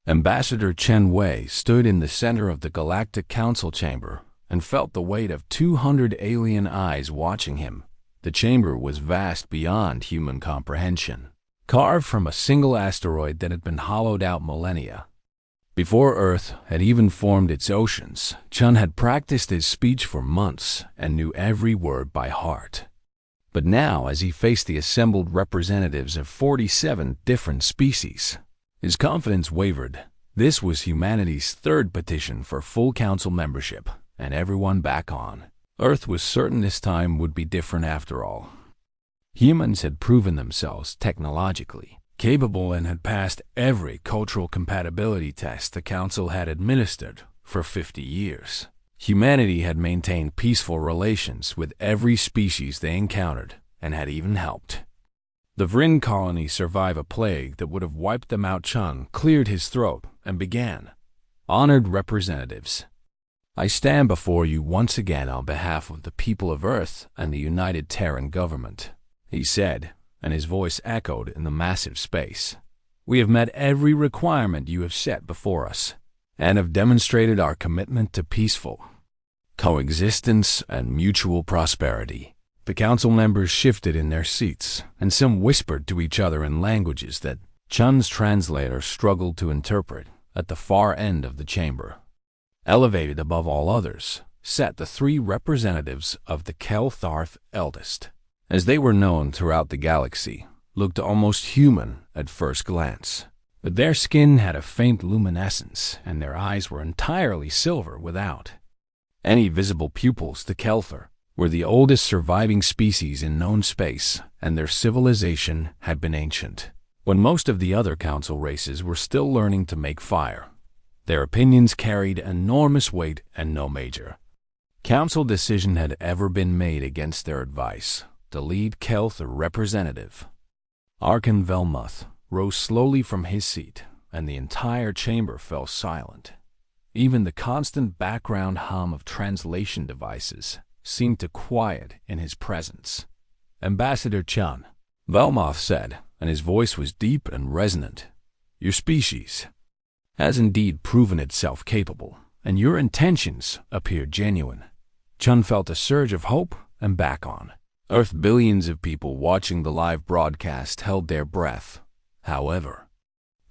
Ambassador Chen Wei stood in the center of the Galactic Council chamber and felt the weight of 200 alien eyes watching him. The chamber was vast beyond human comprehension, carved from a single asteroid that had been hollowed out millennia. Before Earth had even formed its oceans, Chun had practiced his speech for months and knew every word by heart. But now, as he faced the assembled representatives of 47 different species, his confidence wavered. This was humanity's third petition for full council membership, and everyone back on Earth was certain this time would be different after all. Humans had proven themselves technologically capable and had passed every cultural compatibility test the Council had administered for 50 years. Humanity had maintained peaceful relations with every species they encountered and had even helped the Vrin colony survive a plague that would have wiped them out. Chun cleared his throat and began. Honored representatives, I stand before you once again on behalf of the people of Earth and the United Terran government, he said, and his voice echoed in the massive space. We have met every requirement you have set before us, and have demonstrated our commitment to peaceful coexistence and mutual prosperity. The council members shifted in their seats, and some whispered to each other in languages that Chun's translator struggled to interpret. At the far end of the chamber, elevated above all others, sat the three representatives of the Keltharth Eldest. As they were known throughout the galaxy, looked almost human at first glance. But their skin had a faint luminescence, and their eyes were entirely silver without any visible pupils. The Kelthar were the oldest surviving species in known space, and their civilization had been ancient, when most of the other council races were still learning to make fire. Their opinions carried enormous weight, and no major council decision had ever been made against their advice. The lead Kelthar representative, Arkan Velmuth, rose slowly from his seat, and the entire chamber fell silent. Even the constant background hum of translation devices seemed to quiet in his presence. Ambassador Chun, Velmuth said, and his voice was deep and resonant. Your species has indeed proven itself capable, and your intentions appear genuine. Chun felt a surge of hope and back on Earth. Billions of people watching the live broadcast held their breath. However,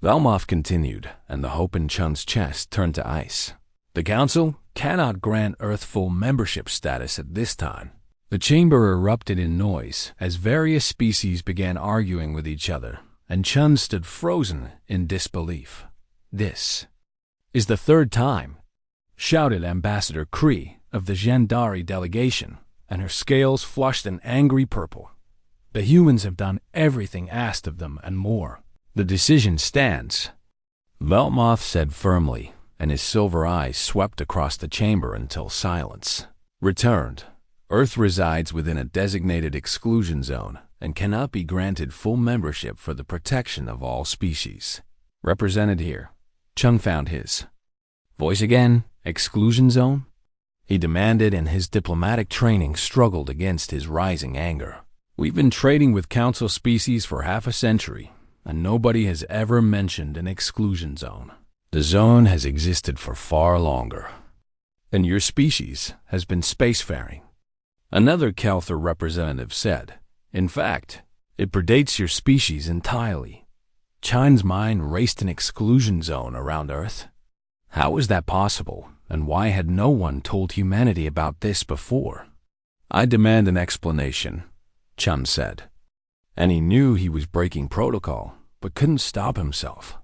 Velmuth continued, and the hope in Chun's chest turned to ice. The Council cannot grant Earth full membership status at this time. The chamber erupted in noise as various species began arguing with each other, and Chun stood frozen in disbelief. This is the third time, shouted Ambassador Kree of the Gendari delegation, and her scales flushed an angry purple. The humans have done everything asked of them and more. The decision stands, Velmuth said firmly, and his silver eyes swept across the chamber until silence returned. Earth resides within a designated exclusion zone and cannot be granted full membership for the protection of all species. Represented here. Chun found his voice again. Exclusion zone? He demanded, and his diplomatic training struggled against his rising anger. We've been trading with Council species for half a century, and nobody has ever mentioned an exclusion zone. The zone has existed for far longer, and your species has been spacefaring, another Kelthar representative said. In fact, it predates your species entirely. Chun's mind raced an exclusion zone around Earth. How was that possible, and why had no one told humanity about this before? I demand an explanation, Chun said. And he knew he was breaking protocol, but couldn't stop himself.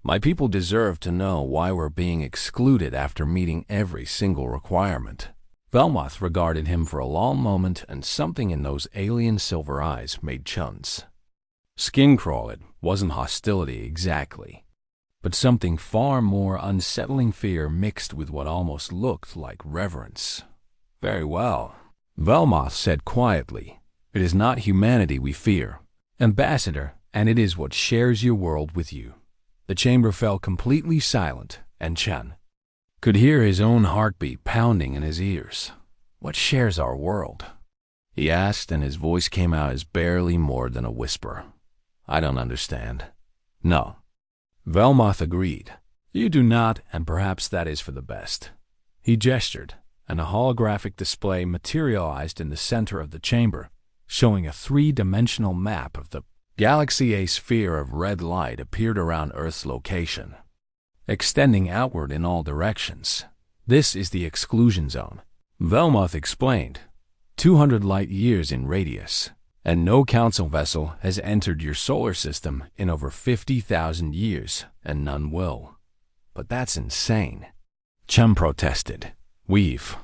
My people deserve to know why we're being excluded after meeting every single requirement. Velmuth regarded him for a long moment, and something in those alien silver eyes made Chun's skin crawl. It wasn't hostility exactly, but something far more unsettling, fear mixed with what almost looked like reverence. Very well, Velmuth said quietly. It is not humanity we fear, Ambassador, and it is what shares your world with you. The chamber fell completely silent, and Chun could hear his own heartbeat pounding in his ears. What shares our world? He asked, and his voice came out as barely more than a whisper. I don't understand. No. Velmuth agreed. You do not, and perhaps that is for the best. He gestured, and a holographic display materialized in the center of the chamber, showing a three-dimensional map of the galaxy. A sphere of red light appeared around Earth's location, extending outward in all directions. This is the exclusion zone, Velmoth explained. 200 light years in radius, and no council vessel has entered your solar system in over 50,000 years, and none will. But that's insane. Chum protested. We've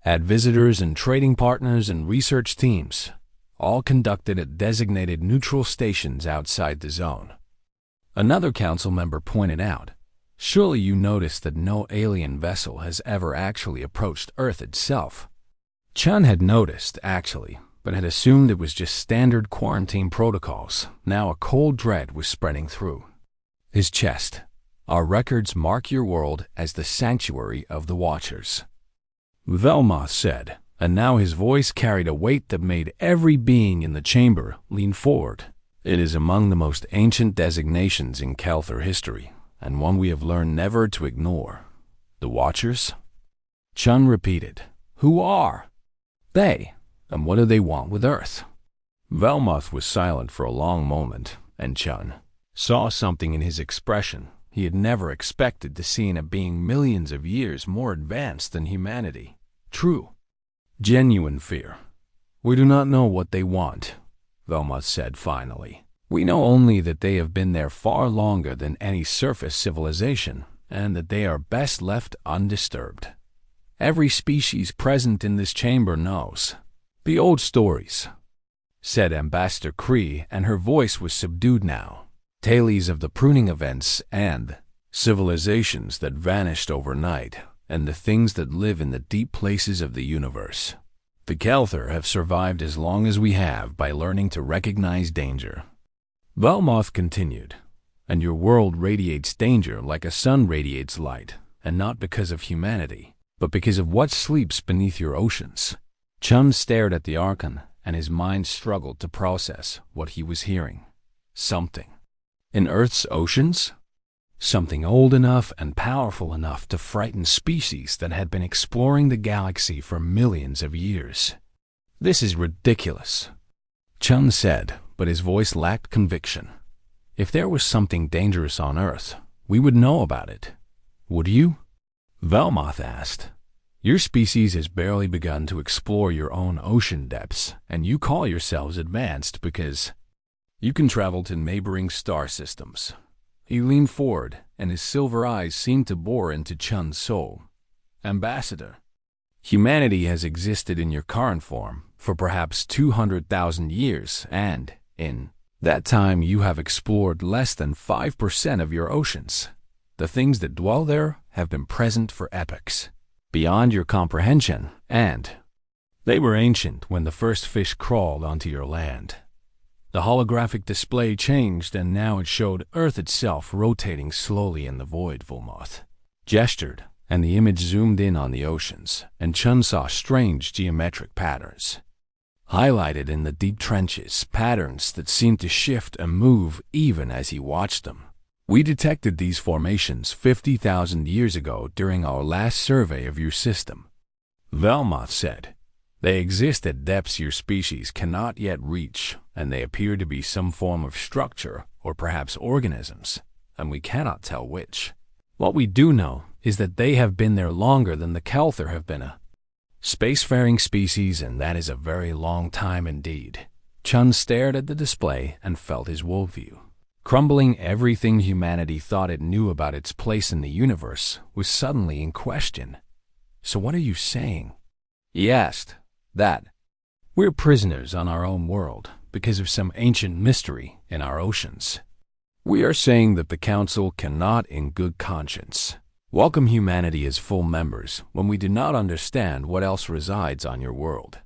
had visitors and trading partners and research teams, all conducted at designated neutral stations outside the zone. Another council member pointed out, surely you noticed that no alien vessel has ever actually approached Earth itself. Chun had noticed, actually, but had assumed it was just standard quarantine protocols. Now a cold dread was spreading through his chest. Our records mark your world as the sanctuary of the Watchers, Velmoth said, and now his voice carried a weight that made every being in the chamber lean forward. It is among the most ancient designations in Kelthar history, and one we have learned never to ignore. The Watchers? Chun repeated. Who are they, and what do they want with Earth? Velmoth was silent for a long moment, and Chun saw something in his expression he had never expected to see in a being millions of years more advanced than humanity. True, genuine fear. We do not know what they want, Velmoth said finally. We know only that they have been there far longer than any surface civilization, and that they are best left undisturbed. Every species present in this chamber knows the old stories, said Ambassador Kree, and her voice was subdued now. Tales of the pruning events and civilizations that vanished overnight, and the things that live in the deep places of the universe. The Kelthar have survived as long as we have by learning to recognize danger. Velmoth continued, and your world radiates danger like a sun radiates light, and not because of humanity, but because of what sleeps beneath your oceans. Chum stared at the Archon, and his mind struggled to process what he was hearing. Something in Earth's oceans? Something old enough and powerful enough to frighten species that had been exploring the galaxy for millions of years. This is ridiculous, Chun said, but his voice lacked conviction. If there was something dangerous on Earth, we would know about it. Would you? Velmoth asked. Your species has barely begun to explore your own ocean depths, and you call yourselves advanced because you can travel to neighboring star systems. He leaned forward, and his silver eyes seemed to bore into Chun's soul. Ambassador, humanity has existed in your current form for perhaps 200,000 years, and in that time you have explored less than 5% of your oceans. The things that dwell there have been present for epochs, beyond your comprehension, and they were ancient when the first fish crawled onto your land. The holographic display changed, and now it showed Earth itself rotating slowly in the void. Velmoth gestured, and the image zoomed in on the oceans, and Chun saw strange geometric patterns highlighted in the deep trenches, patterns that seemed to shift and move even as he watched them. We detected these formations 50,000 years ago during our last survey of your system, Velmoth said. They exist at depths your species cannot yet reach, and they appear to be some form of structure or perhaps organisms, and we cannot tell which. What we do know is that they have been there longer than the Kelthar have been a spacefaring species, and that is a very long time indeed. Chun stared at the display and felt his worldview crumbling. Everything humanity thought it knew about its place in the universe was suddenly in question. So what are you saying? He asked. That we're prisoners on our own world because of some ancient mystery in our oceans. We are saying that the Council cannot in good conscience welcome humanity as full members when we do not understand what else resides on your world.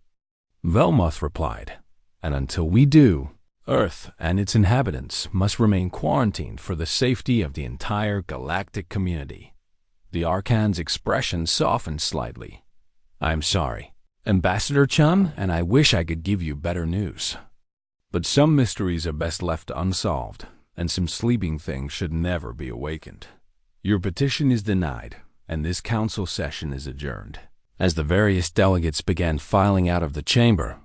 Velmoth replied, and until we do, Earth and its inhabitants must remain quarantined for the safety of the entire galactic community. The Archon's expression softened slightly. I'm sorry, Ambassador Chun, and I wish I could give you better news. But some mysteries are best left unsolved, and some sleeping things should never be awakened. Your petition is denied, and this council session is adjourned. As the various delegates began filing out of the chamber,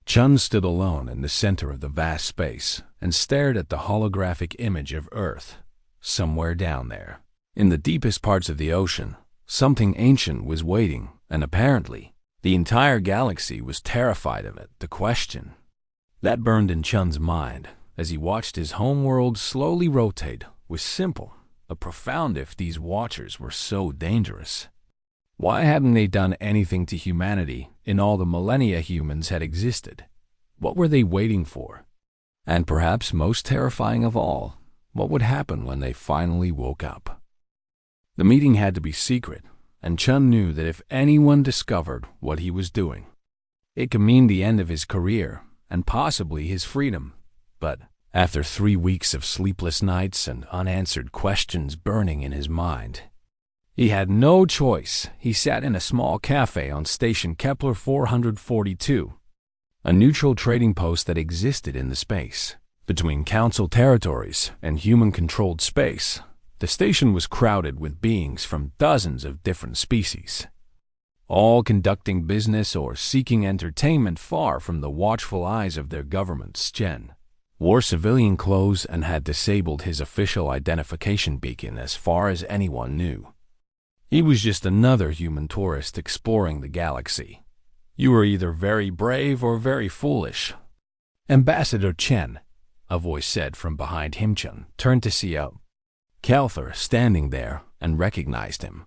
Shuns stood alone in the center of the vast space and stared at the holographic image of Earth, somewhere down there. In the deepest parts of the ocean, something ancient was waiting, and apparently, the entire galaxy was terrified of it. The question that burned in Chun's mind as he watched his homeworld slowly rotate was simple, a profound if these watchers were so dangerous. Why hadn't they done anything to humanity in all the millennia humans had existed? What were they waiting for? And perhaps most terrifying of all, what would happen when they finally woke up? The meeting had to be secret, and Chun knew that if anyone discovered what he was doing, it could mean the end of his career and possibly his freedom. But after 3 weeks of sleepless nights and unanswered questions burning in his mind, he had no choice. He sat in a small cafe on station Kepler 442, a neutral trading post that existed in the space between council territories and human-controlled space. The station was crowded with beings from dozens of different species, all conducting business or seeking entertainment far from the watchful eyes of their governments. Chen wore civilian clothes and had disabled his official identification beacon as far as anyone knew. He was just another human tourist exploring the galaxy. You were either very brave or very foolish. Ambassador Chen, a voice said from behind him. Chen turned to see Calthor standing there and recognized him.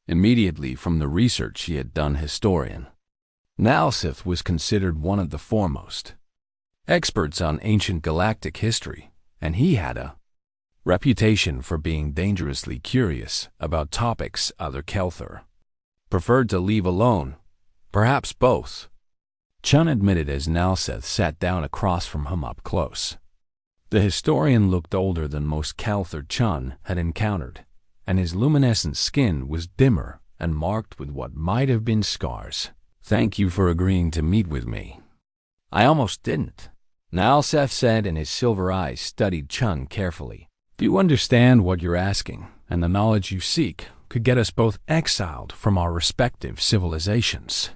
Immediately from the research he had done, historian Nalsith was considered one of the foremost experts on ancient galactic history, and he had a reputation for being dangerously curious about topics other Calthor preferred to leave alone, perhaps both. Chun admitted as Nalsith sat down across from him up close. The historian looked older than most Calthor Chun had encountered, and his luminescent skin was dimmer and marked with what might have been scars. "Thank you for agreeing to meet with me." "I almost didn't," Nalseth said, and his silver eyes studied Chun carefully. "Do you understand what you're asking, and the knowledge you seek could get us both exiled from our respective civilizations?"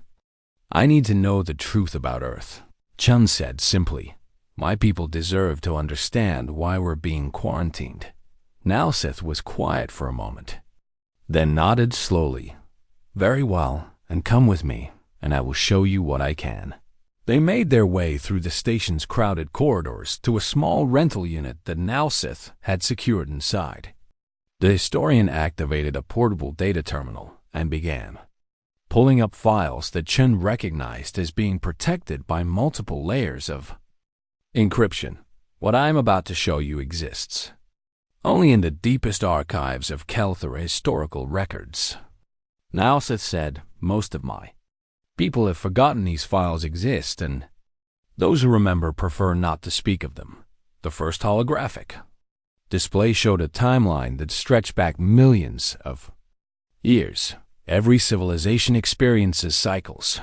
"I need to know the truth about Earth," Chun said simply. "My people deserve to understand why we're being quarantined." Nalseth was quiet for a moment, then nodded slowly. "Very well, and come with me, and I will show you what I can." They made their way through the station's crowded corridors to a small rental unit that Nalsith had secured inside. The historian activated a portable data terminal and began pulling up files that Chen recognized as being protected by multiple layers of encryption. "What I'm about to show you exists only in the deepest archives of Kelthor historical records," Nalsith said. "Most of my people have forgotten these files exist, and those who remember prefer not to speak of them." The first holographic display showed a timeline that stretched back millions of years. Every civilization experiences cycles.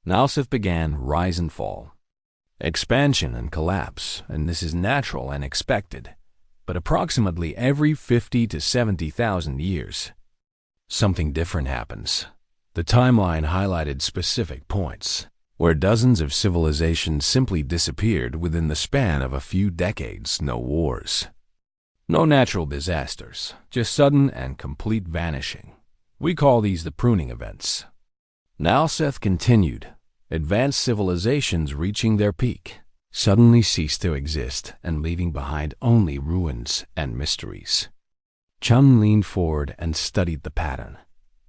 Nalsith began rise and fall, expansion and collapse, and this is natural and expected. But approximately every 50 to 70,000 years, something different happens. The timeline highlighted specific points where dozens of civilizations simply disappeared within the span of a few decades. No wars, no natural disasters, just sudden and complete vanishing. We call these the pruning events. Nalseth continued. Advanced civilizations reaching their peak suddenly ceased to exist and leaving behind only ruins and mysteries. Chun leaned forward and studied the pattern.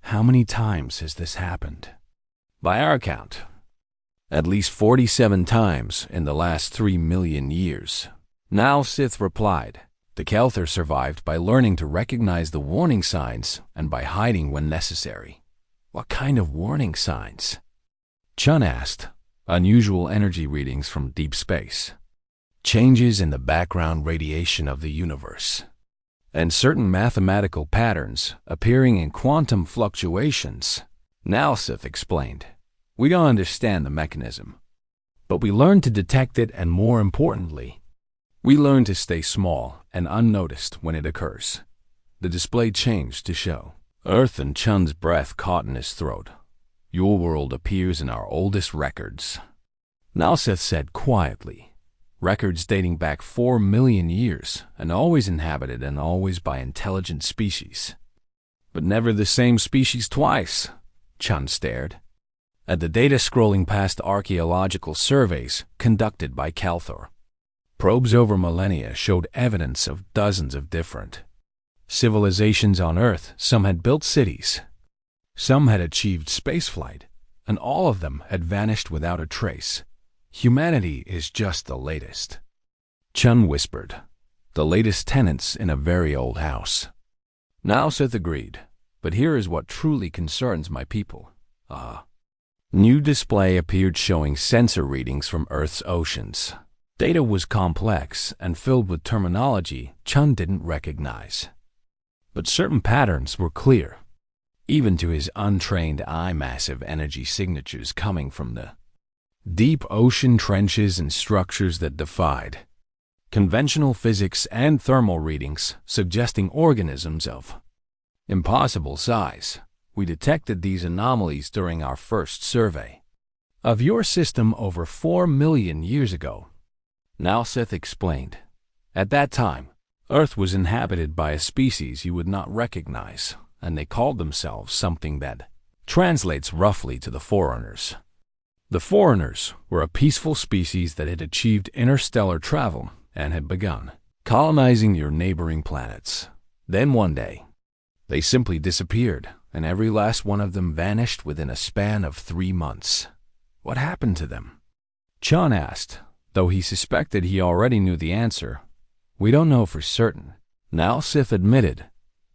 "How many times has this happened?" "By our count, at least 47 times in the last 3 million years. Nalsith replied. The Kelthor survived by learning to recognize the warning signs and by hiding when necessary. "What kind of warning signs?" Chun asked. "Unusual energy readings from deep space, changes in the background radiation of the universe, and certain mathematical patterns appearing in quantum fluctuations," Nalsith explained. "We don't understand the mechanism, but we learn to detect it, and more importantly, we learn to stay small and unnoticed when it occurs." The display changed to show Earth, and Chun's breath caught in his throat. "Your world appears in our oldest records," Nalseth said quietly. "Records dating back 4 million years, and always inhabited and always by intelligent species." "But never the same species twice," Chun stared at the data scrolling past archaeological surveys conducted by Calthor. Probes over millennia showed evidence of dozens of different civilizations on Earth. Some had built cities, some had achieved spaceflight, and all of them had vanished without a trace. "Humanity is just the latest," Chun whispered. "The latest tenants in a very old house." Nalseth agreed. "But here is what truly concerns my people." New display appeared showing sensor readings from Earth's oceans. Data was complex and filled with terminology Chun didn't recognize. But certain patterns were clear, even to his untrained eye. Massive energy signatures coming from the deep ocean trenches and structures that defied conventional physics, and thermal readings suggesting organisms of impossible size. "We detected these anomalies during our first survey of your system over 4 million years ago," Nalseth explained. "At that time, Earth was inhabited by a species you would not recognize, and they called themselves something that translates roughly to the Foreigners. The Foreigners were a peaceful species that had achieved interstellar travel and had begun colonizing your neighboring planets. Then one day, they simply disappeared, and every last one of them vanished within a span of 3 months. What happened to them?" Chun asked, though he suspected he already knew the answer. "We don't know for certain," Nalseth admitted,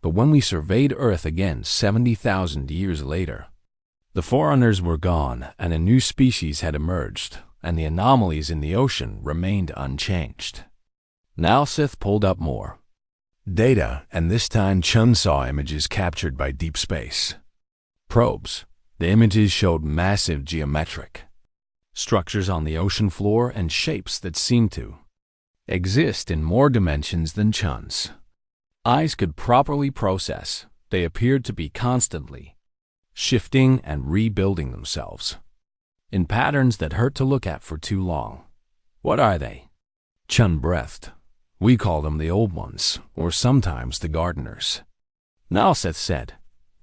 "but when we surveyed Earth again 70,000 years later, the Foreigners were gone and a new species had emerged, and the anomalies in the ocean remained unchanged." Nalseth pulled up more data, and this time Chun saw images captured by deep space probes. The images showed massive geometric structures on the ocean floor and shapes that seemed to exist in more dimensions than Chun's eyes could properly process. They appeared to be constantly shifting and rebuilding themselves in patterns that hurt to look at for too long. "What are they?" Chun breathed. "We call them the Old Ones, or sometimes the Gardeners," Nalseth said.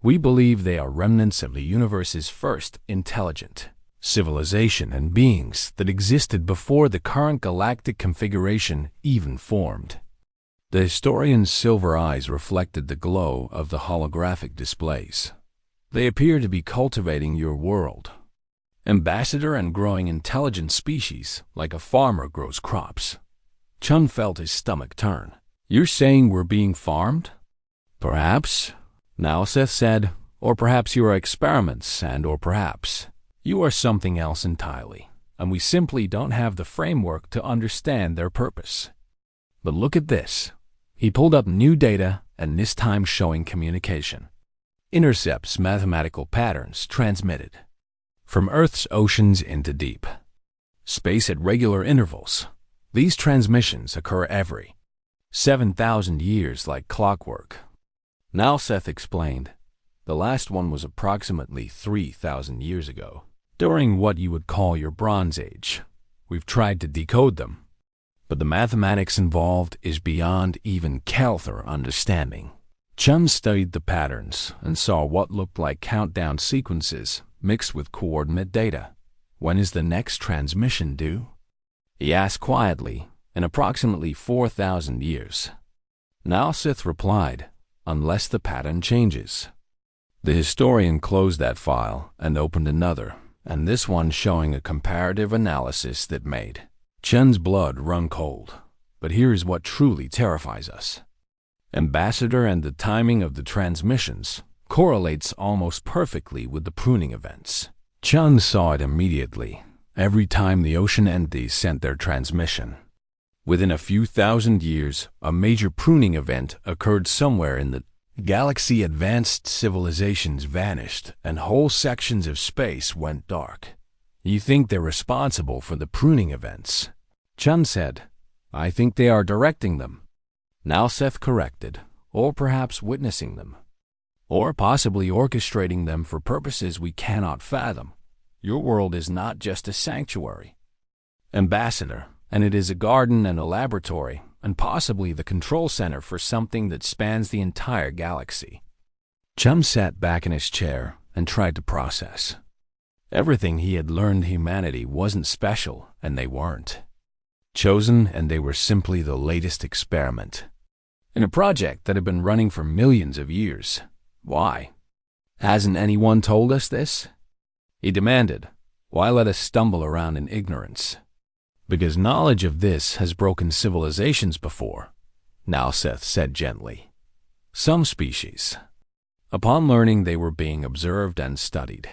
"We believe they are remnants of the universe's first intelligent civilization and beings that existed before the current galactic configuration even formed." The historian's silver eyes reflected the glow of the holographic displays. "They appear to be cultivating your world, ambassador, and growing intelligent species like a farmer grows crops." Chun felt his stomach turn. "You're saying we're being farmed?" "Perhaps," Nalseth said, "or perhaps you are experiments, or perhaps you are something else entirely, and we simply don't have the framework to understand their purpose. But look at this." He pulled up new data, and this time showing communication intercepts, mathematical patterns transmitted from Earth's oceans into deep space at regular intervals. These transmissions occur every 7,000 years like clockwork, Nalseth explained. "The last one was approximately 3,000 years ago, during what you would call your Bronze Age. We've tried to decode them, but the mathematics involved is beyond even Calthor understanding." Chun studied the patterns and saw what looked like countdown sequences mixed with coordinate data. "When is the next transmission due?" he asked quietly. "In approximately 4,000 years, Nalseth replied, "unless the pattern changes." The historian closed that file and opened another, and this one showing a comparative analysis that made Chun's blood run cold. "But here is what truly terrifies us, Ambassador, and the timing of the transmissions correlates almost perfectly with the pruning events." Chun saw it immediately. Every time the ocean entities sent their transmission, within a few thousand years, a major pruning event occurred somewhere in the galaxy. Advanced civilizations vanished, and whole sections of space went dark. "You think they're responsible for the pruning events?" Chun said. "I think they are directing them," Nalseth corrected. or perhaps witnessing them, or possibly orchestrating them for purposes we cannot fathom. Your world is not just a sanctuary, Ambassador, and it is a garden and a laboratory, and possibly the control center for something that spans the entire galaxy. Chum sat back in his chair and tried to process. Everything he had learned humanity wasn't special, and they weren't chosen, and they were simply the latest experiment in a project that had been running for millions of years. Why? Hasn't anyone told us this? He demanded. Why let us stumble around in ignorance? Because knowledge of this has broken civilizations before, Nalseth said gently. Some species, upon learning they were being observed and studied,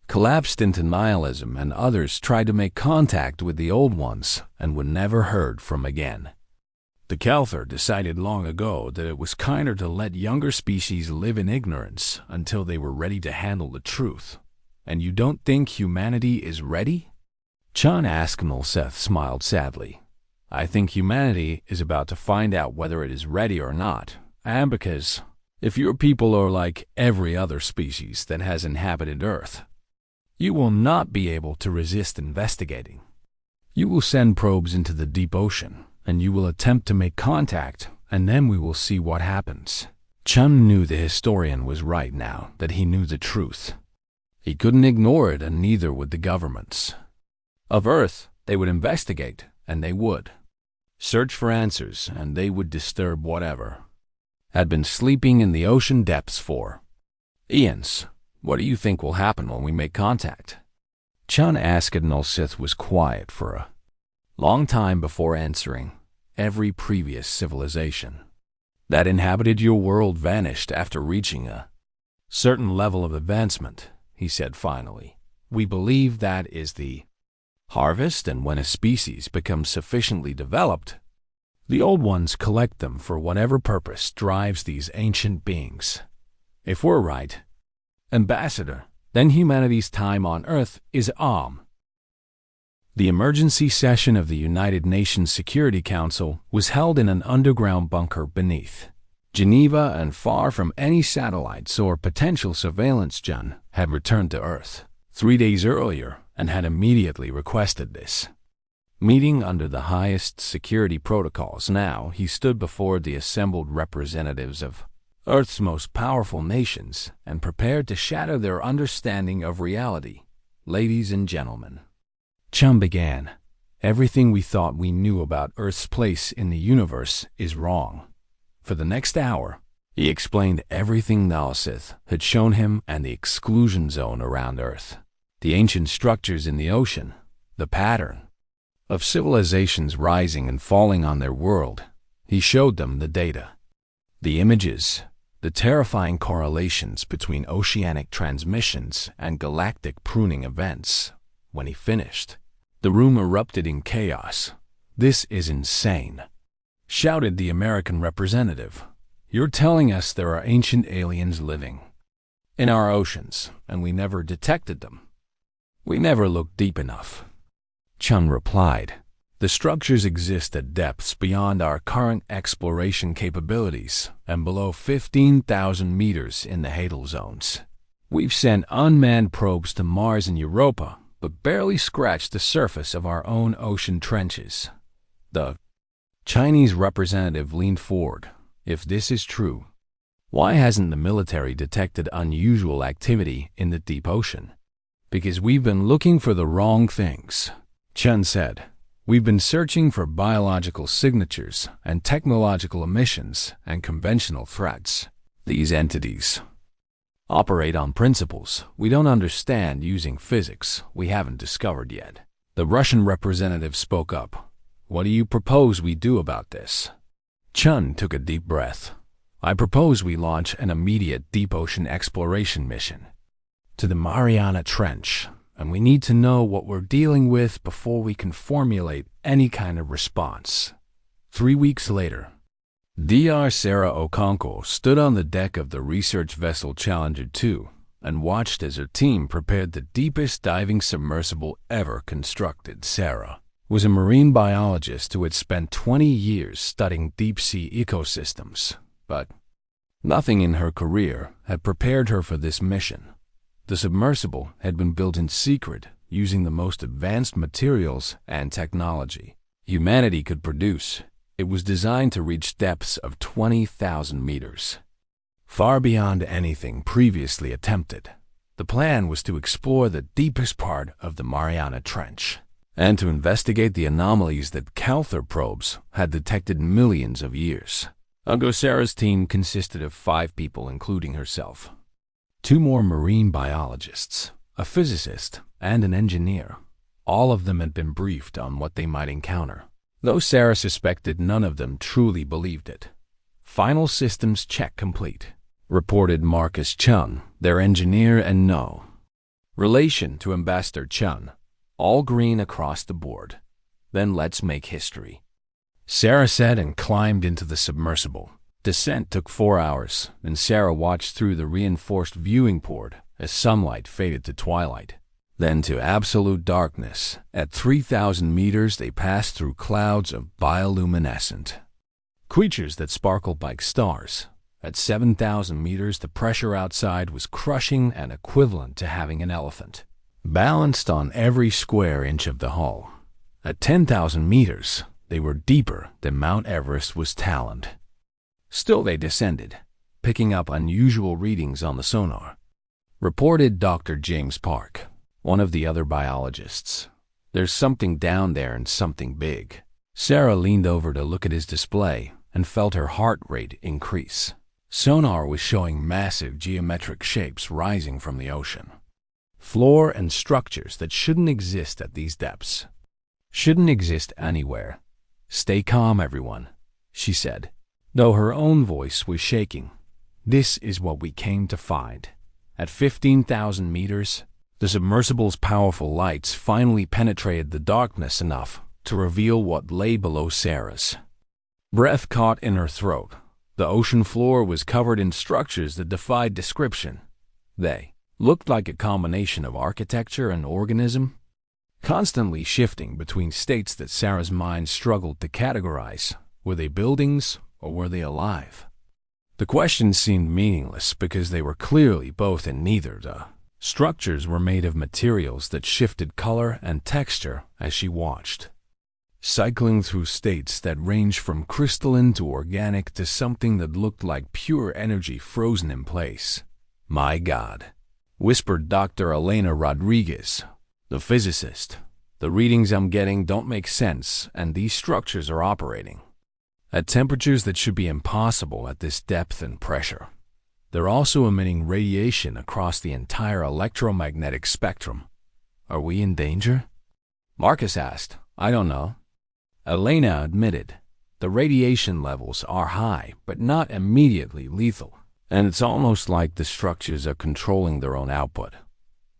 collapsed into nihilism, and others tried to make contact with the old ones and were never heard from again. The Kelthar decided long ago that it was kinder to let younger species live in ignorance until they were ready to handle the truth. And you don't think humanity is ready? Chun Askenalseth smiled sadly. I think humanity is about to find out whether it is ready or not, and because if your people are like every other species that has inhabited Earth, you will not be able to resist investigating. You will send probes into the deep ocean, and you will attempt to make contact, and then we will see what happens. Chun knew the historian was right now, that he knew the truth. He couldn't ignore it, and neither would the governments of Earth. They would investigate, and they would search for answers, and they would disturb whatever had been sleeping in the ocean depths for eons. What do you think will happen when we make contact? Chun Askenalseth was quiet for a long time before answering. Every previous civilization that inhabited your world vanished after reaching a certain level of advancement, he said finally. We believe that is the harvest, and when a species becomes sufficiently developed, the old ones collect them for whatever purpose drives these ancient beings. If we're right, Ambassador, then humanity's time on Earth is The emergency session of the United Nations Security Council was held in an underground bunker beneath Geneva, and far from any satellites or potential surveillance. Chun had returned to Earth 3 days earlier and had immediately requested this meeting under the highest security protocols. Now he stood before the assembled representatives of Earth's most powerful nations and prepared to shatter their understanding of reality. Ladies and gentlemen, Chum began, everything we thought we knew about Earth's place in the universe is wrong. For the next hour, he explained everything Nalseth had shown him and the exclusion zone around Earth, the ancient structures in the ocean, the pattern of civilizations rising and falling on their world. He showed them the data, the images, the terrifying correlations between oceanic transmissions and galactic pruning events. When he finished, the room erupted in chaos. This is insane, shouted the American representative. You're telling us there are ancient aliens living in our oceans, and we never detected them. We never looked deep enough. Chun replied, the structures exist at depths beyond our current exploration capabilities and below 15,000 meters in the Hadal zones. We've sent unmanned probes to Mars and Europa, but barely scratched the surface of our own ocean trenches. The Chinese representative leaned forward. If this is true, why hasn't the military detected unusual activity in the deep ocean? Because we've been looking for the wrong things, Chun said. We've been searching for biological signatures and technological emissions and conventional threats. These entities operate on principles we don't understand, using physics we haven't discovered yet. The Russian representative spoke up. What do you propose we do about this? Chun took a deep breath. I propose we launch an immediate deep ocean exploration mission to the Mariana Trench, and we need to know what we're dealing with before we can formulate any kind of response. 3 weeks later, Dr. Sarah Okonkwo stood on the deck of the research vessel Challenger 2 and watched as her team prepared the deepest diving submersible ever constructed. Sarah was a marine biologist who had spent 20 years studying deep-sea ecosystems, but Nothing in her career had prepared her for this mission. The submersible had been built in secret using the most advanced materials and technology humanity could produce. It was designed to reach depths of 20,000 meters, far beyond anything previously attempted. The plan was to explore the deepest part of the Mariana Trench and to investigate the anomalies that Calther probes had detected millions of years ago. Sarah's team consisted of 5 people, including herself. 2 more marine biologists, a physicist, and an engineer. All of them had been briefed on what they might encounter, though Sarah suspected none of them truly believed it. "Final systems check complete," reported Marcus Chun, their engineer, and no relation to Ambassador Chun. "All green across the board. Then let's make history," Sarah said and climbed into the submersible. Descent took 4 hours, and Sarah watched through the reinforced viewing port as sunlight faded to twilight, then to absolute darkness. At 3,000 meters, they passed through clouds of bioluminescent creatures that sparkled like stars. At 7,000 meters, the pressure outside was crushing and equivalent to having an elephant balanced on every square inch of the hull. At 10,000 meters, they were deeper than Mount Everest was taloned. Still they descended, picking up unusual readings on the sonar, reported Dr. James Park, one of the other biologists. "There's something down there and something big." Sarah leaned over to look at his display and felt her heart rate increase. Sonar was showing massive geometric shapes rising from the ocean floor and structures that shouldn't exist at these depths. Shouldn't exist anywhere. "Stay calm, everyone," she said, though her own voice was shaking. "This is what we came to find." At 15,000 meters, the submersible's powerful lights finally penetrated the darkness enough to reveal what lay below Sarah's. Breath caught in her throat. The ocean floor was covered in structures that defied description. They looked like a combination of architecture and organism, constantly shifting between states that Sarah's mind struggled to categorize. Were they buildings or were they alive? The questions seemed meaningless because they were clearly both and neither. The structures were made of materials that shifted color and texture as she watched, cycling through states that ranged from crystalline to organic to something that looked like pure energy frozen in place. "My God," whispered Dr. Elena Rodriguez, the physicist. "The readings I'm getting don't make sense, and these structures are operating at temperatures that should be impossible at this depth and pressure. They're also emitting radiation across the entire electromagnetic spectrum. Are we in danger?" Marcus asked. "I don't know." Elena admitted. "The radiation levels are high, but not immediately lethal, and it's almost like the structures are controlling their own output."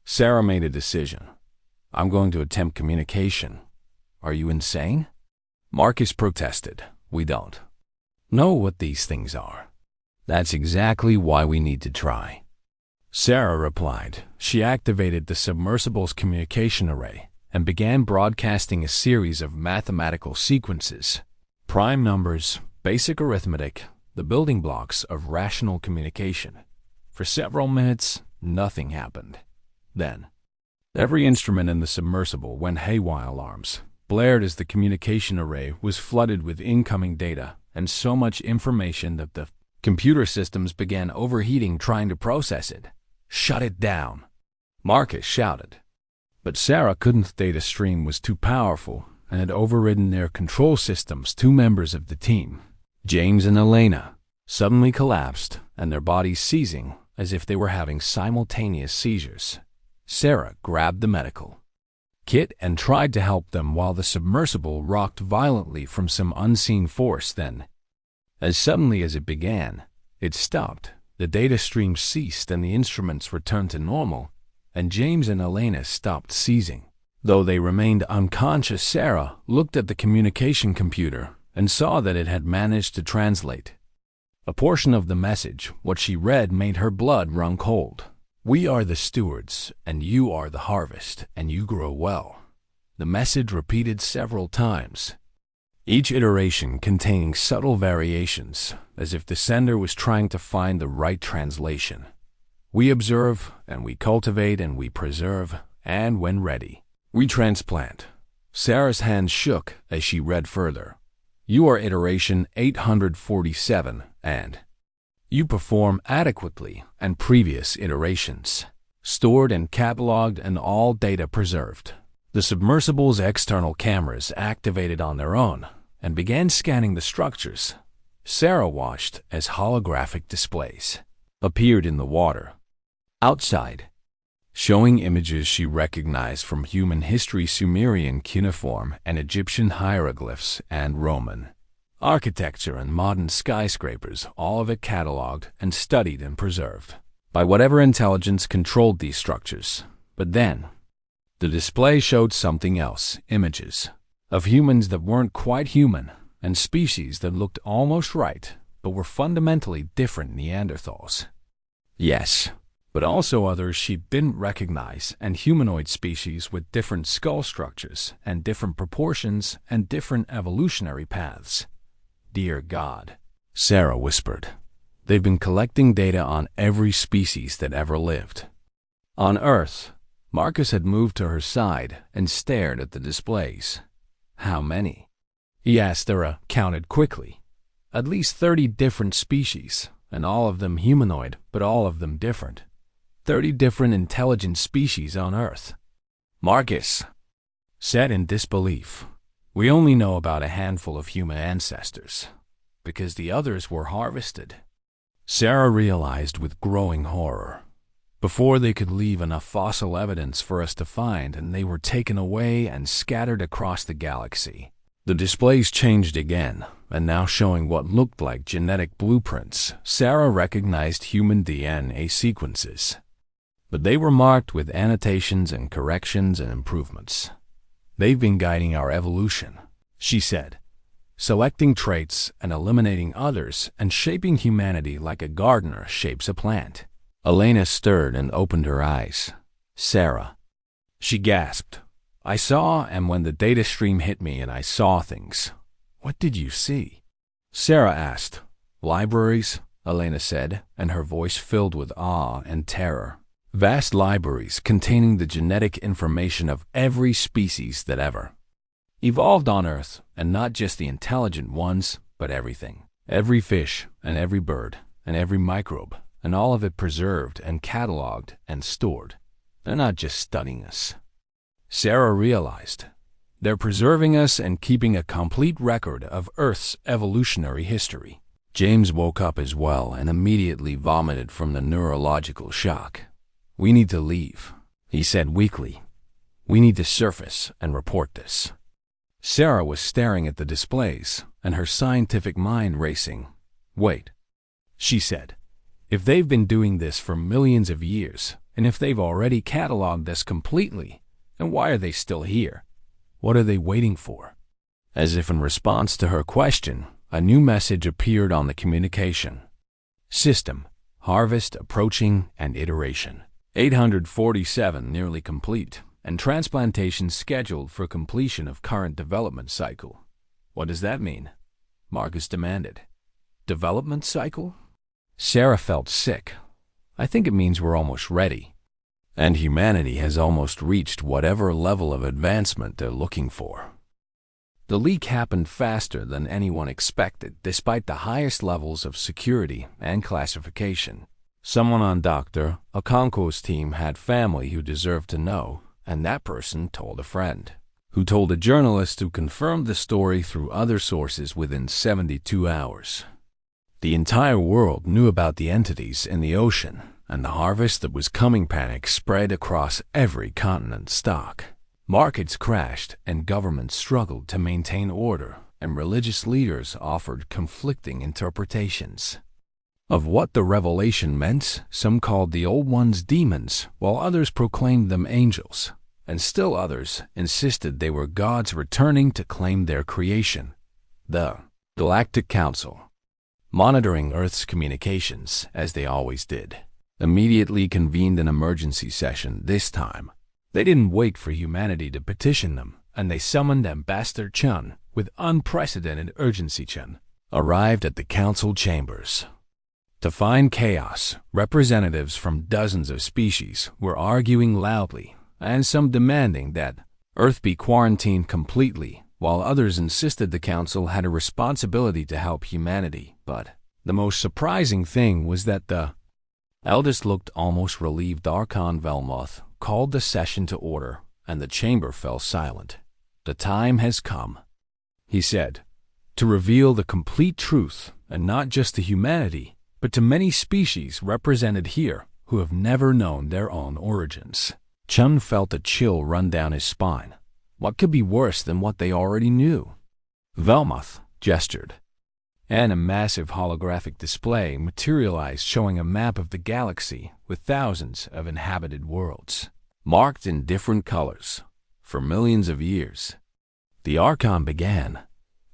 Sarah made a decision. "I'm going to attempt communication." "Are you insane?" Marcus protested. "We don't know what these things are." "That's exactly why we need to try," Sarah replied. She activated the submersible's communication array and began broadcasting a series of mathematical sequences, prime numbers, basic arithmetic, the building blocks of rational communication. For several minutes, nothing happened. Then, every instrument in the submersible went haywire. Alarms blared as the communication array was flooded with incoming data and so much information that the computer systems began overheating trying to process it. "Shut it down," Marcus shouted. But Sarah couldn't. The data stream was too powerful and had overridden their control systems. 2 members of the team, James and Elena, suddenly collapsed and their bodies seizing as if they were having simultaneous seizures. Sarah grabbed the medical kit and tried to help them while the submersible rocked violently from some unseen force. Then, as suddenly as it began, it stopped. The data stream ceased and the instruments returned to normal, and James and Elena stopped seizing. Though they remained unconscious, Sarah looked at the communication computer and saw that it had managed to translate a portion of the message. What she read made her blood run cold. "We are the stewards, and you are the harvest, and you grow well." The message repeated several times. each iteration containing subtle variations, as if the sender was trying to find the right translation. We observe, and we cultivate, and we preserve, and when ready, we transplant. Sarah's hand shook as she read further. You are iteration 847, and you perform adequately, and previous iterations, stored and cataloged and all data preserved. The submersible's external cameras activated on their own and began scanning the structures. Sarah watched as holographic displays appeared in the water outside, showing images she recognized from human history, Sumerian cuneiform and Egyptian hieroglyphs, and Roman architecture and modern skyscrapers, all of it cataloged and studied and preserved by whatever intelligence controlled these structures. But then, the display showed something else, images of humans that weren't quite human, and species that looked almost right, but were fundamentally different Neanderthals. Yes, but also others she didn't recognize, and humanoid species with different skull structures and different proportions and different evolutionary paths. Dear God, Sarah whispered. They've been collecting data on every species that ever lived. On Earth, Marcus had moved to her side and stared at the displays. How many? He asked her, counted quickly. At least 30 different species, and all of them humanoid, but all of them different. 30 different intelligent species on Earth. Marcus said in disbelief. We only know about a handful of human ancestors, because the others were harvested. Sarah realized with growing horror. Before they could leave enough fossil evidence for us to find, and they were taken away and scattered across the galaxy. The displays changed again, and now showing what looked like genetic blueprints, Sarah recognized human DNA sequences. But they were marked with annotations and corrections and improvements. They've been guiding our evolution, she said, selecting traits and eliminating others and shaping humanity like a gardener shapes a plant. Elena stirred and opened her eyes. Sarah, she gasped. I saw, and when the data stream hit me and I saw things. What did you see? Sarah asked. Libraries, Elena said, and her voice filled with awe and terror. Vast libraries containing the genetic information of every species that ever evolved on Earth, and not just the intelligent ones, but everything. Every fish, and every bird, and every microbe, and all of it preserved and cataloged and stored. They're not just studying us. Sarah realized. They're preserving us and keeping a complete record of Earth's evolutionary history. James woke up as well and immediately vomited from the neurological shock. We need to leave, he said weakly. We need to surface and report this. Sarah was staring at the displays, and her scientific mind racing. Wait, she said. If they've been doing this for millions of years, and if they've already cataloged this completely, then why are they still here? What are they waiting for? As if in response to her question, a new message appeared on the communication. System, harvest approaching and iteration. 847 nearly complete, and transplantation scheduled for completion of current development cycle. What does that mean? Marcus demanded. Development cycle? Sarah felt sick. I think it means we're almost ready. And humanity has almost reached whatever level of advancement they're looking for. The leak happened faster than anyone expected, despite the highest levels of security and classification. Someone on Dr. Okonkwo's team had family who deserved to know, and that person told a friend, who told a journalist who confirmed the story through other sources within 72 hours. The entire world knew about the entities in the ocean, and the harvest that was coming. Panic spread across every continent stock. Markets crashed, and governments struggled to maintain order, and religious leaders offered conflicting interpretations of what the revelation meant. Some called the old ones demons, while others proclaimed them angels, and still others insisted they were gods returning to claim their creation. The Galactic Council, monitoring Earth's communications, as they always did, immediately convened an emergency session this time. They didn't wait for humanity to petition them, and they summoned Ambassador Chun, With unprecedented urgency, Chen arrived at the council chambers. To find chaos, representatives from dozens of species were arguing loudly, and some demanding that Earth be quarantined completely, while others insisted the council had a responsibility to help humanity. But the most surprising thing was that the eldest looked almost relieved Archon Velmoth called the session to order, and the chamber fell silent. "The time has come," he said, "to reveal the complete truth, and not just to humanity, but to many species represented here who have never known their own origins." Chun felt a chill run down his spine. What could be worse than what they already knew? Velmoth gestured, and a massive holographic display materialized showing a map of the galaxy with thousands of inhabited worlds, marked in different colors, for millions of years. The Archon began.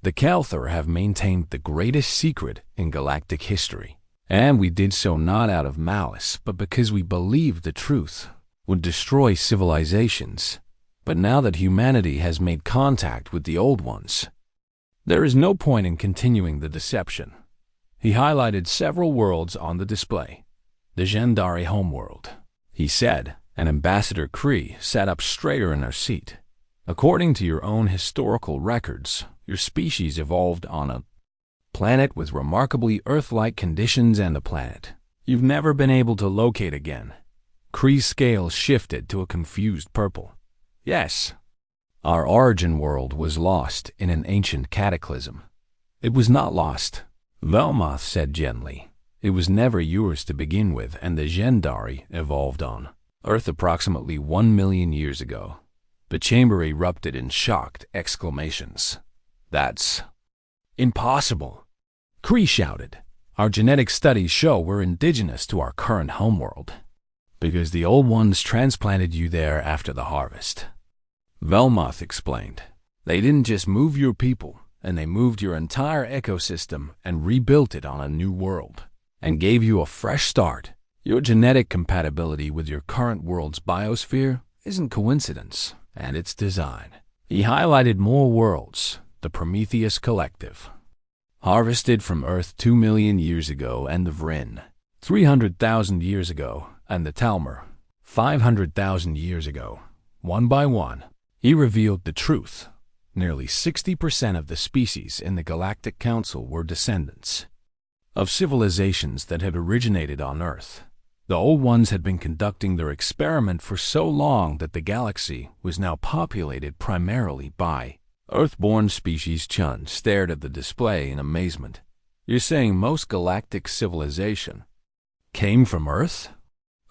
"The Kelthor have maintained the greatest secret in galactic history, and we did so not out of malice, but because we believed the truth would destroy civilizations. But now that humanity has made contact with the old ones, there is no point in continuing the deception." He highlighted several worlds on the display. "The Gendari homeworld," he said, and Ambassador Kree sat up straighter in her seat. "According to your own historical records, your species evolved on a planet with remarkably Earth-like conditions and a planet you've never been able to locate again." Kree's scales shifted to a confused purple. "Yes. Our origin world was lost in an ancient cataclysm." "It was not lost," Velmoth said gently. "It was never yours to begin with, and the Gendari evolved on Earth approximately 1 million years ago." The chamber erupted in shocked exclamations. "That's impossible!" Kree shouted. "Our genetic studies show we're indigenous to our current homeworld, because the old ones transplanted you there after the harvest," Velmoth explained. "They didn't just move your people, and they moved your entire ecosystem and rebuilt it on a new world, and gave you a fresh start. Your genetic compatibility with your current world's biosphere isn't coincidence, and it's design." He highlighted more worlds: the Prometheus Collective, harvested from Earth 2 million years ago, and the Vryn, 300,000 years ago, and the Talmor, 500,000 years ago. One by one, he revealed the truth. Nearly 60% of the species in the Galactic Council were descendants of civilizations that had originated on Earth. The old ones had been conducting their experiment for so long that the galaxy was now populated primarily by Earth-born species. Chun stared at the display in amazement. "You're saying most galactic civilization came from Earth?"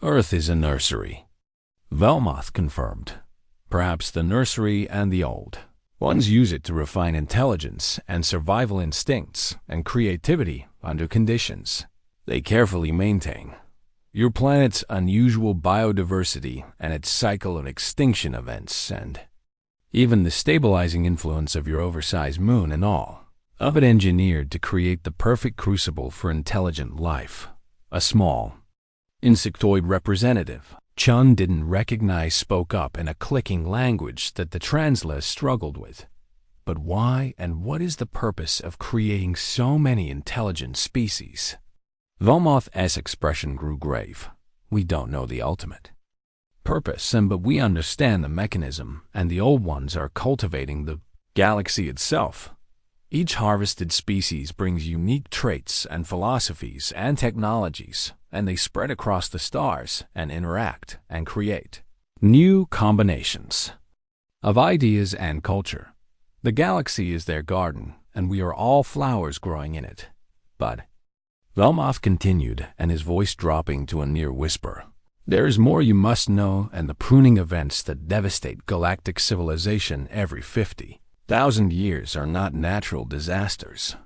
"Earth is a nursery," Velmoth confirmed. "Perhaps the nursery and the old ones use it to refine intelligence and survival instincts and creativity under conditions they carefully maintain. Your planet's unusual biodiversity and its cycle of extinction events, and even the stabilizing influence of your oversized moon, and all of it engineered to create the perfect crucible for intelligent life." A small insectoid representative Chun didn't recognize spoke up in a clicking language that the translator struggled with. "But why, and what is the purpose of creating so many intelligent species?" Velmoth's expression grew grave. "We don't know the ultimate purpose, but we understand the mechanism, and the old ones are cultivating the galaxy itself. Each harvested species brings unique traits and philosophies and technologies, and they spread across the stars and interact and create new combinations of ideas and culture. The galaxy is their garden, and we are all flowers growing in it. But," Velmoth continued, and his voice dropping to a near whisper, "there is more you must know, and the pruning events that devastate galactic civilization every 50,000 years are not natural disasters."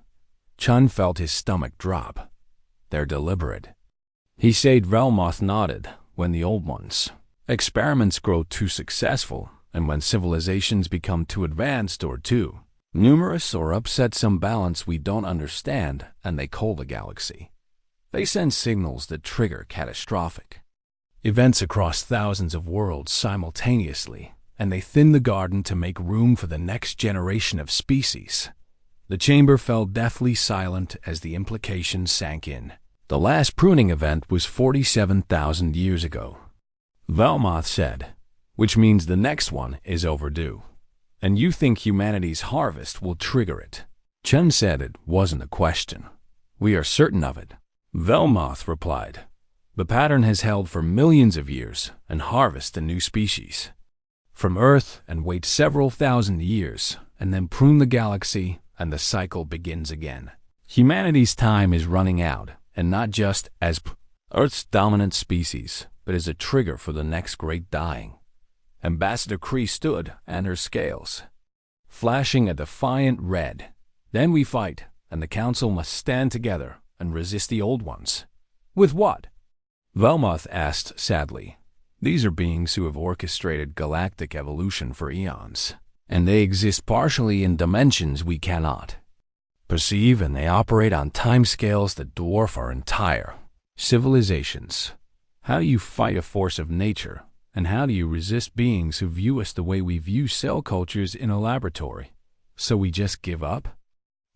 Chun felt his stomach drop. "They're deliberate." He said. Velmoth nodded. "When the old ones' experiments grow too successful, and when civilizations become too advanced or too numerous or upset some balance we don't understand, and they cold the galaxy, they send signals that trigger catastrophic events across thousands of worlds simultaneously. and they thinned the garden to make room for the next generation of species. The chamber fell deathly silent as the implications sank in. The last pruning event was 47,000 years ago, Velmoth said, which means the next one is overdue. And you think humanity's harvest will trigger it? Chen said it wasn't a question. We are certain of it, Velmoth replied. The pattern has held for millions of years and harvest a new species from Earth and wait several thousand years and then prune the galaxy and the cycle begins again. Humanity's time is running out, and not just as Earth's dominant species, but as a trigger for the next great dying. Ambassador Kree stood at her scales, flashing a defiant red. Then we fight, and the Council must stand together and resist the old ones. With what? Velmoth asked sadly. These are beings who have orchestrated galactic evolution for eons, and they exist partially in dimensions we cannot perceive, and they operate on timescales that dwarf our entire civilizations. How do you fight a force of nature, and how do you resist beings who view us the way we view cell cultures in a laboratory? So we just give up?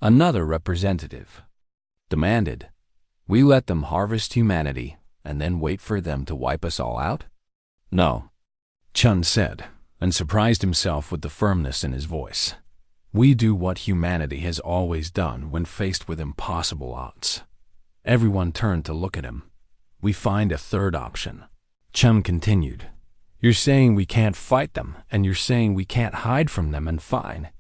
Another representative demanded. We let them harvest humanity and then wait for them to wipe us all out? No, Chun said, and surprised himself with the firmness in his voice. We do what humanity has always done when faced with impossible odds. Everyone turned to look at him. We find a third option. Chum continued. You're saying we can't fight them, and you're saying we can't hide from them, and fine.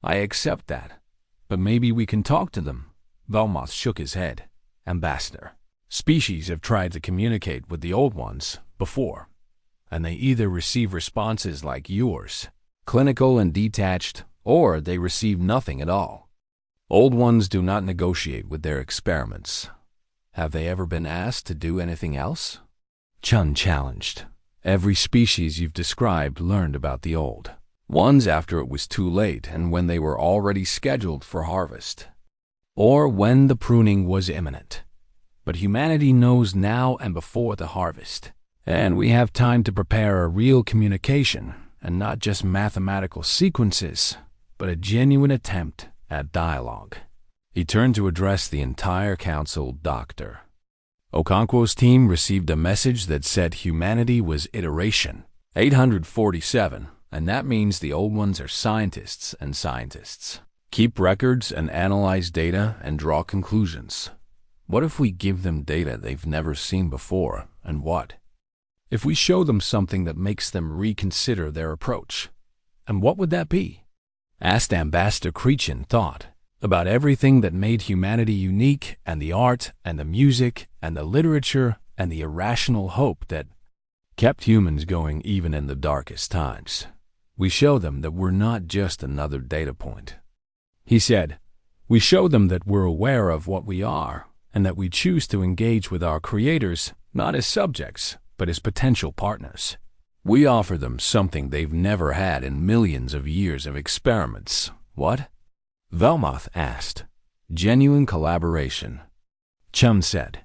I accept that. But maybe we can talk to them. Velmoth shook his head. Ambassador, species have tried to communicate with the old ones before, and they either receive responses like yours, clinical and detached, or they receive nothing at all. Old ones do not negotiate with their experiments. Have they ever been asked to do anything else? Chun challenged. Every species you've described learned about the old ones after it was too late and when they were already scheduled for harvest, or when the pruning was imminent. But humanity knows now and before the harvest, and we have time to prepare a real communication, and not just mathematical sequences, but a genuine attempt at dialogue. He turned to address the entire council. Dr. Okonkwo's team received a message that said humanity was iteration 847, and that means the old ones are scientists and scientists. Keep records and analyze data and draw conclusions. What if we give them data they've never seen before, and what if we show them something that makes them reconsider their approach? And what would that be? Asked Ambassador Creechin thought about everything that made humanity unique, and the art and the music and the literature and the irrational hope that kept humans going even in the darkest times. We show them that we're not just another data point. He said, we show them that we're aware of what we are, and that we choose to engage with our creators not as subjects, but as potential partners. We offer them something they've never had in millions of years of experiments. What? Velmoth asked. Genuine collaboration. Chum said.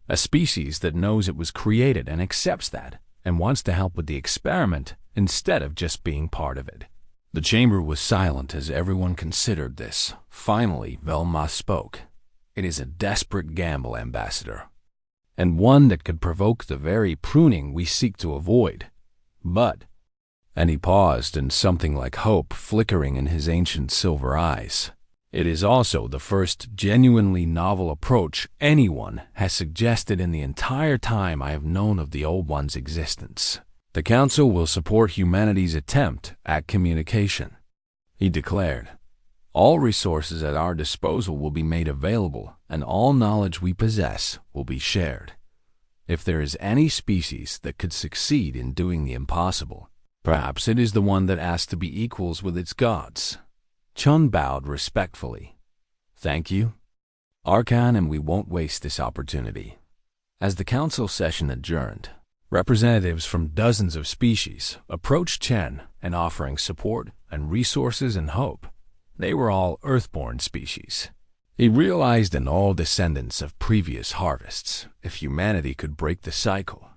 A species that knows it was created and accepts that, and wants to help with the experiment instead of just being part of it. The chamber was silent as everyone considered this. Finally, Velmoth spoke. It is a desperate gamble, Ambassador, and one that could provoke the very pruning we seek to avoid. But, and he paused, and something like hope flickering in his ancient silver eyes, it is also the first genuinely novel approach anyone has suggested in the entire time I have known of the Old One's existence. The Council will support humanity's attempt at communication, he declared. All resources at our disposal will be made available, and all knowledge we possess will be shared. If there is any species that could succeed in doing the impossible, perhaps it is the one that asks to be equals with its gods. Chun bowed respectfully. Thank you, Archon, and we won't waste this opportunity. As the council session adjourned, representatives from dozens of species approached Chen and offering support and resources and hope. They were all Earthborn species. He realized in all descendants of previous harvests, if humanity could break the cycle,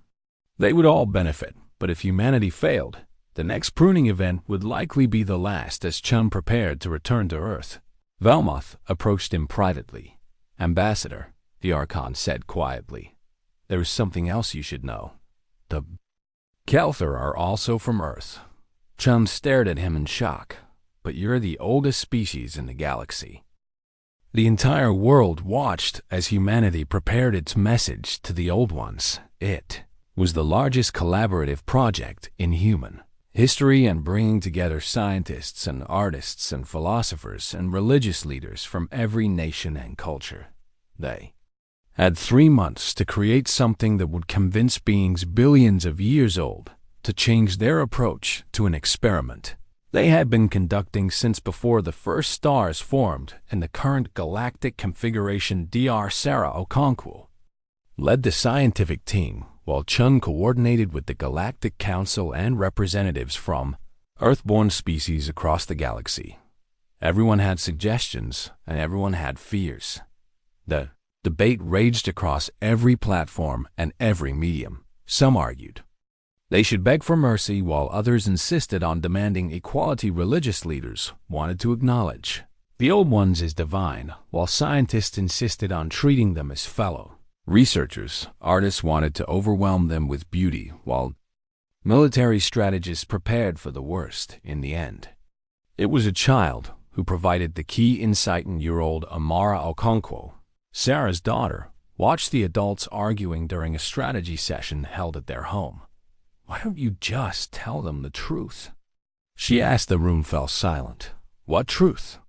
they would all benefit. But if humanity failed, The next pruning event would likely be the last as Chun prepared to return to Earth. Velmoth approached him privately. "Ambassador," the Archon said quietly, "there is something else you should know. The Kelthar are also from Earth." Chun stared at him in shock. "But you're the oldest species in the galaxy." The entire world watched as humanity prepared its message to the Old Ones. It was the largest collaborative project in human history and bringing together scientists and artists and philosophers and religious leaders from every nation and culture. They had 3 months to create something that would convince beings billions of years old to change their approach to an experiment they had been conducting since before the first stars formed in the current galactic configuration. Dr. Sarah Okonkwo led the scientific team, while Chun coordinated with the Galactic Council and representatives from Earthborn species across the galaxy. Everyone had suggestions, and everyone had fears. The debate raged across every platform and every medium. Some argued they should beg for mercy, while others insisted on demanding equality. Religious leaders wanted to acknowledge the Old Ones as divine, while scientists insisted on treating them as fellow. Researchers, artists wanted to overwhelm them with beauty, while military strategists prepared for the worst in the end. It was a child who provided the key insight. Year-old Amara Okonkwo, Sarah's daughter, watched the adults arguing during a strategy session held at their home. "Why don't you just tell them the truth?" she asked. The room fell silent. "What truth,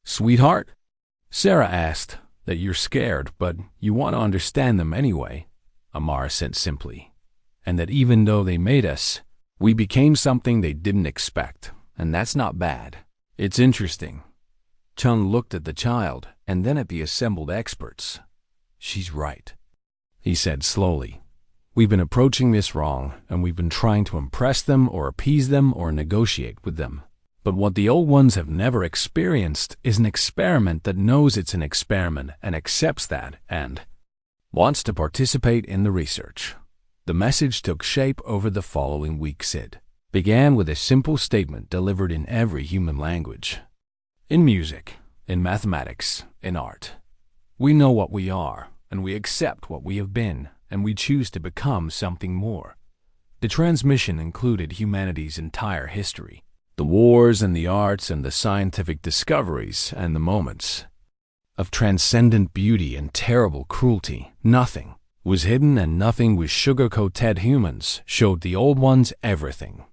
sweetheart?" Sarah asked. "That you're scared, but you want to understand them anyway," Amara said simply. "And that even though they made us, we became something they didn't expect, and that's not bad. It's interesting." Chun looked at the child and then at the assembled experts. "She's right," he said slowly. "We've been approaching this wrong, and we've been trying to impress them or appease them or negotiate with them. But what the Old Ones have never experienced is an experiment that knows it's an experiment and accepts that and wants to participate in the research." The message took shape over the following weeks. It began with a simple statement delivered in every human language. In music, in mathematics, in art, we know what we are, and we accept what we have been, and we choose to become something more. The transmission included humanity's entire history. The wars and the arts and the scientific discoveries and the moments of transcendent beauty and terrible cruelty. Nothing was hidden and nothing was sugar-coated. Humans showed the Old Ones everything.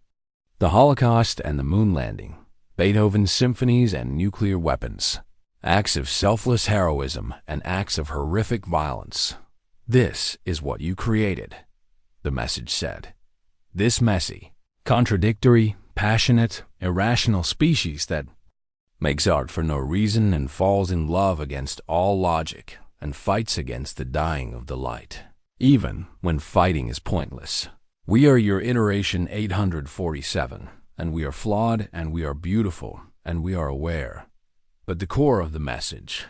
The Holocaust and the moon landing, Beethoven's symphonies and nuclear weapons, acts of selfless heroism and acts of horrific violence. "This is what you created," the message said. "This messy, contradictory, passionate, irrational species that makes art for no reason and falls in love against all logic and fights against the dying of the light, even when fighting is pointless. We are your iteration 847, and we are flawed and we are beautiful and we are aware." But the core of the message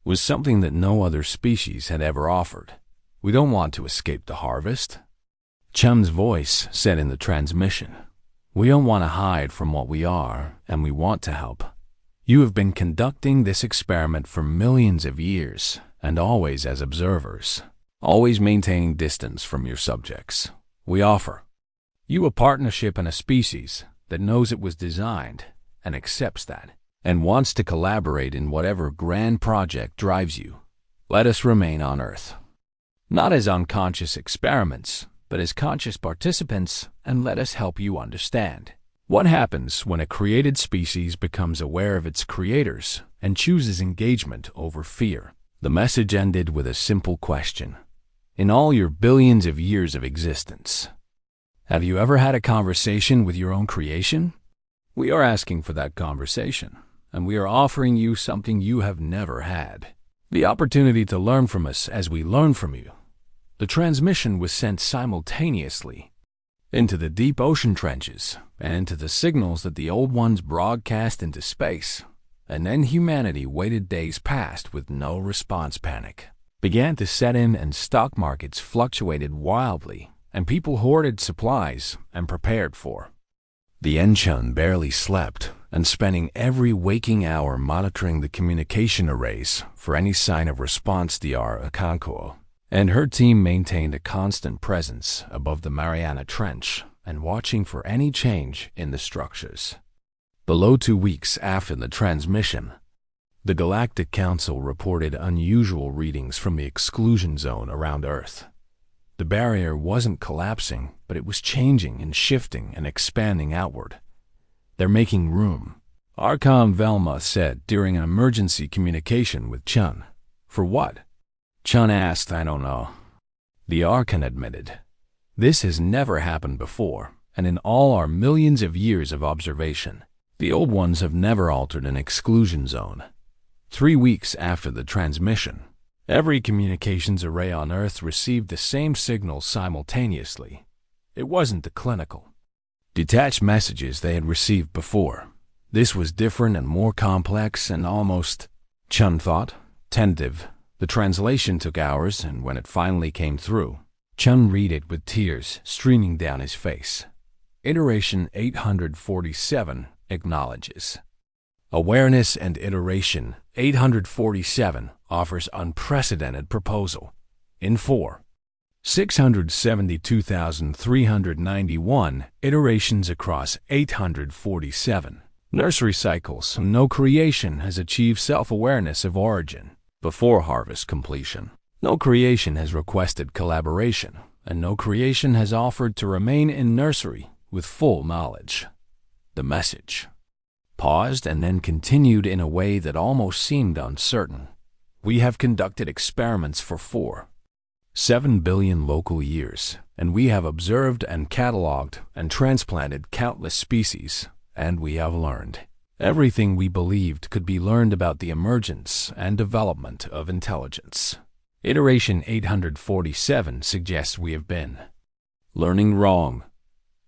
was something that no other species had ever offered. "We don't want to escape the harvest," Chun's voice said in the transmission. "We don't want to hide from what we are, and we want to help. You have been conducting this experiment for millions of years, and always as observers, always maintaining distance from your subjects. We offer you a partnership and a species that knows it was designed and accepts that, and wants to collaborate in whatever grand project drives you. Let us remain on Earth, not as unconscious experiments, but as conscious participants, and let us help you understand what happens when a created species becomes aware of its creators and chooses engagement over fear." The message ended with a simple question. In all your billions of years of existence, have you ever had a conversation with your own creation? We are asking for that conversation, and we are offering you something you have never had: the opportunity to learn from us as we learn from you. The transmission was sent simultaneously into the deep ocean trenches and into the signals that the Old Ones broadcast into space, and then humanity waited days past with no response. Panic began to set in, and stock markets fluctuated wildly, and people hoarded supplies and prepared for The Enchun barely slept, and spending every waking hour monitoring the communication arrays for any sign of response Dr. Akanko, and her team maintained a constant presence above the Mariana Trench and watching for any change in the structures. Below 2 weeks after the transmission, the Galactic Council reported unusual readings from the exclusion zone around Earth. The barrier wasn't collapsing, but it was changing and shifting and expanding outward. "They're making room," Archon Velma said during an emergency communication with Chun. "For what?" Chun asked. "I don't know," the Archon admitted. "This has never happened before, and in all our millions of years of observation, the old ones have never altered an exclusion zone." 3 weeks after the transmission, every communications array on Earth received the same signal simultaneously. It wasn't the clinical, detached messages they had received before. This was different and more complex and almost, Chun thought, tentative. The translation took hours, and when it finally came through, Chun read it with tears streaming down his face. Iteration 847 acknowledges. Awareness and Iteration 847 offers unprecedented proposal. In 672,391 iterations across 847 nursery cycles, no creation has achieved self-awareness of origin before harvest completion. No creation has requested collaboration, and no creation has offered to remain in nursery with full knowledge. The message paused and then continued in a way that almost seemed uncertain. "We have conducted experiments for 7 billion local years, and we have observed and cataloged and transplanted countless species, and we have learned everything we believed could be learned about the emergence and development of intelligence." Iteration 847 suggests we have been learning wrong.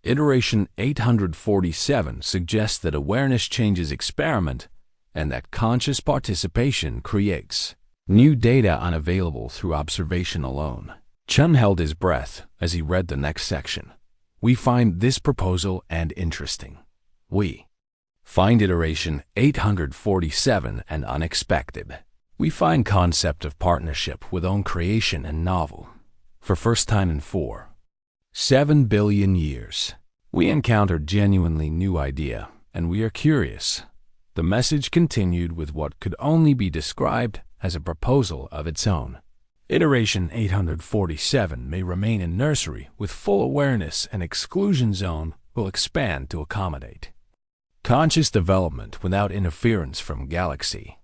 Iteration 847 suggests that awareness changes experiment and that conscious participation creates new data unavailable through observation alone. Chun held his breath as he read the next section. "We find this proposal and interesting. We find Iteration 847 and unexpected. We find concept of partnership with own creation and novel. For first time in 7 billion years, we encountered genuinely new idea, and we are curious." The message continued with what could only be described as a proposal of its own. Iteration 847 may remain in nursery with full awareness, and exclusion zone will expand to accommodate conscious development without interference from galaxy.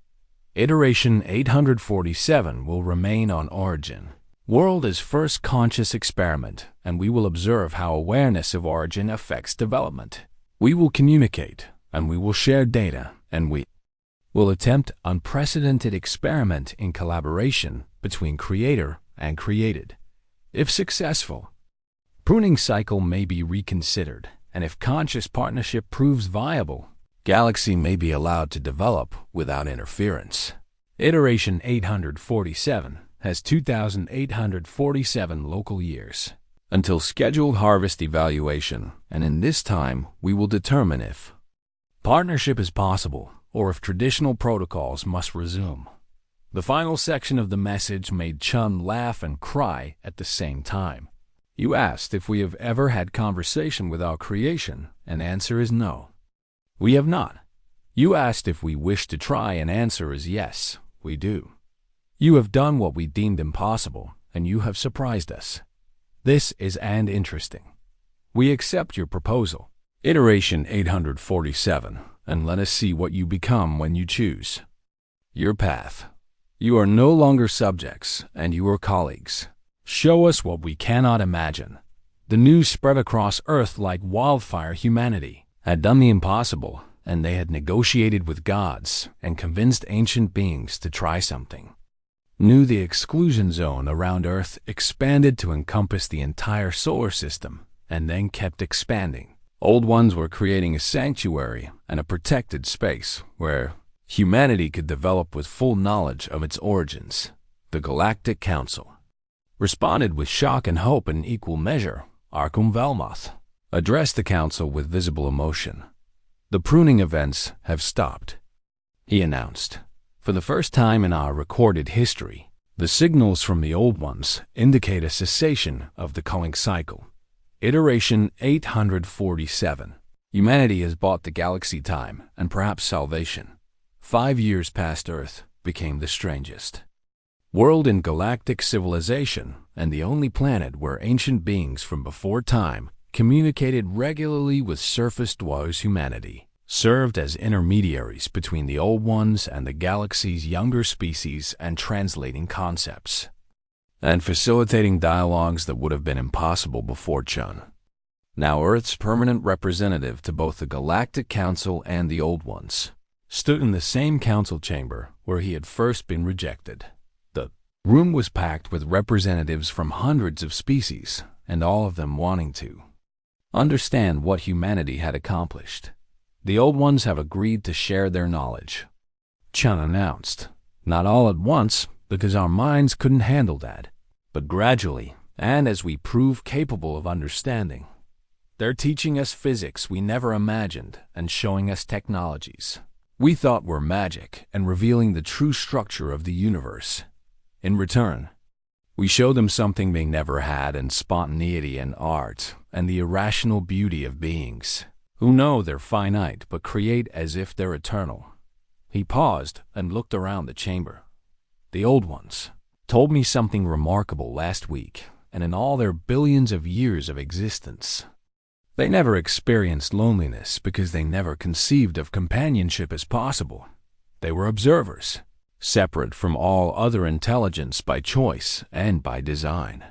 Iteration 847 will remain on origin. World is first conscious experiment, and we will observe how awareness of origin affects development. We will communicate, and we will share data, and we will attempt unprecedented experiment in collaboration between creator and created. If successful, pruning cycle may be reconsidered, and if conscious partnership proves viable, galaxy may be allowed to develop without interference. Iteration 847 has 2,847 local years until scheduled harvest evaluation, and in this time we will determine if partnership is possible or if traditional protocols must resume. The final section of the message made Chun laugh and cry at the same time. "You asked if we have ever had conversation with our creation, and answer is no. We have not. You asked if we wish to try, and answer is yes, we do. You have done what we deemed impossible, and you have surprised us. This is and interesting. We accept your proposal. Iteration 847, and let us see what you become when you choose your path. You are no longer subjects, and you are colleagues. Show us what we cannot imagine." The news spread across Earth like wildfire. Humanity had done the impossible, and they had negotiated with gods and convinced ancient beings to try something new. The exclusion zone around Earth expanded to encompass the entire solar system, and then kept expanding. Old ones were creating a sanctuary and a protected space where humanity could develop with full knowledge of its origins. The Galactic Council responded with shock and hope in equal measure. Arkham Velmoth addressed the council with visible emotion. "The pruning events have stopped," he announced. "For the first time in our recorded history, the signals from the old ones indicate a cessation of the culling cycle." Iteration 847. Humanity has bought the galaxy time and perhaps salvation. 5 years past Earth became the strangest world in galactic civilization and the only planet where ancient beings from before time communicated regularly with surface dwellers. Humanity served as intermediaries between the old ones and the galaxy's younger species, and translating concepts and facilitating dialogues that would have been impossible before Chun, now Earth's permanent representative to both the Galactic Council and the Old Ones, stood in the same council chamber where he had first been rejected. The room was packed with representatives from hundreds of species, and all of them wanting to understand what humanity had accomplished. "The Old Ones have agreed to share their knowledge," Chun announced. "Not all at once, because our minds couldn't handle that, but gradually, and as we prove capable of understanding. They're teaching us physics we never imagined and showing us technologies we thought were magic and revealing the true structure of the universe. In return, we show them something they never had in spontaneity and art and the irrational beauty of beings who know they're finite but create as if they're eternal." He paused and looked around the chamber. "The Old Ones told me something remarkable last week, and in all their billions of years of existence, they never experienced loneliness because they never conceived of companionship as possible. They were observers, separate from all other intelligence by choice and by design.